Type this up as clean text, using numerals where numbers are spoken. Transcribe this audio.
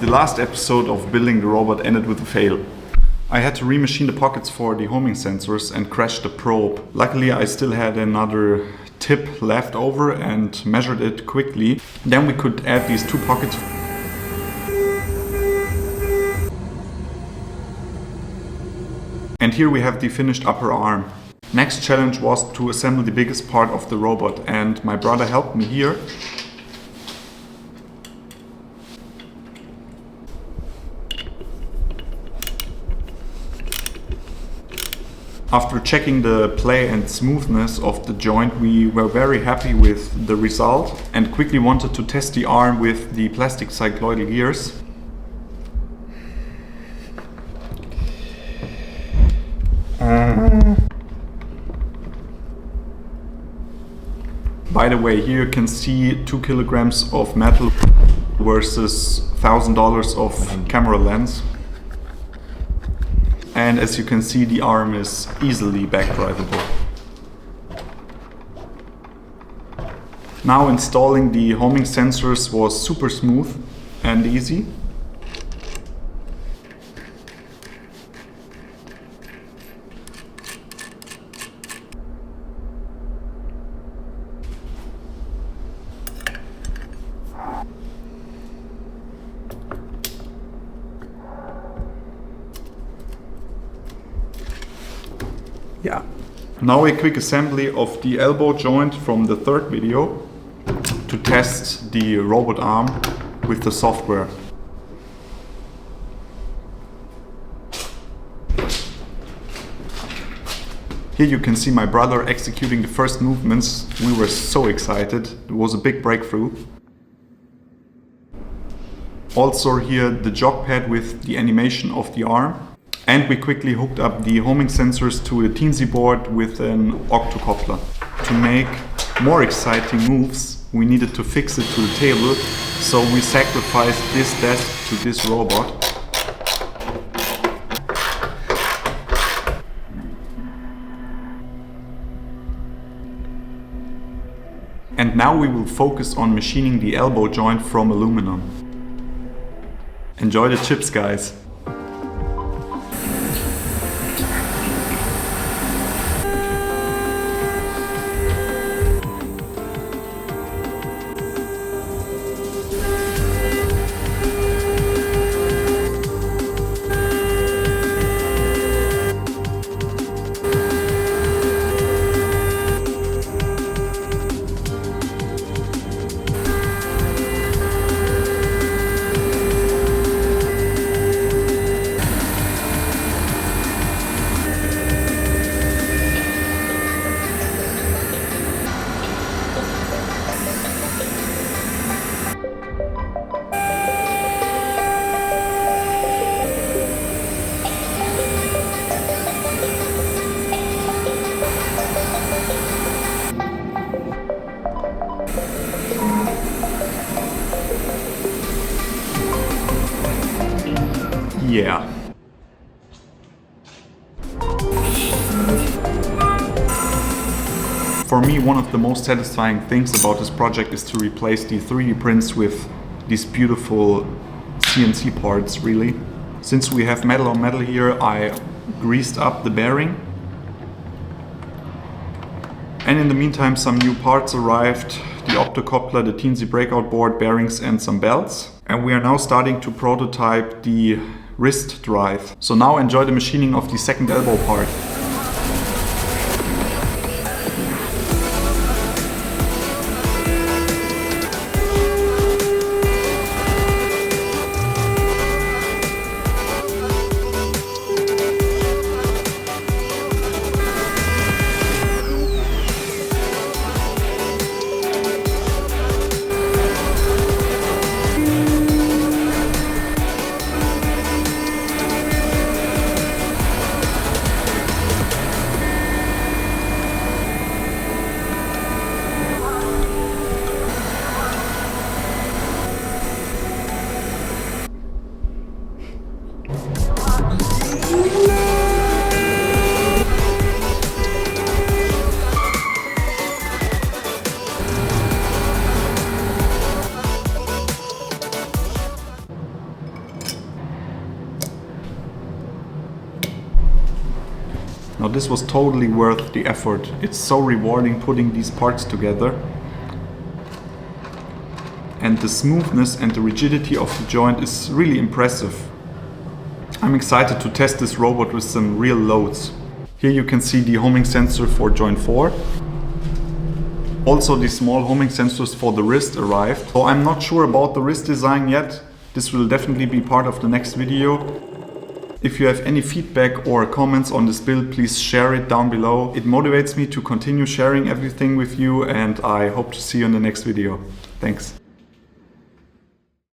The last episode of building the robot ended with a fail. I had to remachine the pockets for the homing sensors and crash the probe. Luckily I still had another tip left over and measured it quickly. Then we could add these two pockets. And here we have the finished upper arm. Next challenge was to assemble the biggest part of the robot, and my brother helped me here. After checking the play and smoothness of the joint, we were very happy with the result and quickly wanted to test the arm with the plastic cycloidal gears. By the way, here you can see 2 kilograms of metal versus $1,000 of camera lens. And as you can see, the arm is easily backdrivable. Now installing the homing sensors was super smooth and easy. Yeah. Now a quick assembly of the elbow joint from the third video to test the robot arm with the software. Here you can see my brother executing the first movements. We were so excited. It was a big breakthrough. Also here the jog pad with the animation of the arm. And we quickly hooked up the homing sensors to a CNC board with an octocoupler. To make more exciting moves, we needed to fix it to the table, so we sacrificed this desk to this robot. And now we will focus on machining the elbow joint from aluminum. Enjoy the chips, guys! Yeah. For me, one of the most satisfying things about this project is to replace the 3D prints with these beautiful CNC parts, really. Since we have metal on metal here, I greased up the bearing. And in the meantime, some new parts arrived. The optocoupler, the CNC breakout board, bearings and some belts. And we are now starting to prototype the wrist drive. So now enjoy the machining of the second elbow part. Now this was totally worth the effort. It's so rewarding putting these parts together. And the smoothness and the rigidity of the joint is really impressive. I'm excited to test this robot with some real loads. Here you can see the homing sensor for joint 4. Also the small homing sensors for the wrist arrived. So I'm not sure about the wrist design yet. This will definitely be part of the next video. If you have any feedback or comments on this build, please share it down below. It motivates me to continue sharing everything with you, and I hope to see you in the next video. Thanks.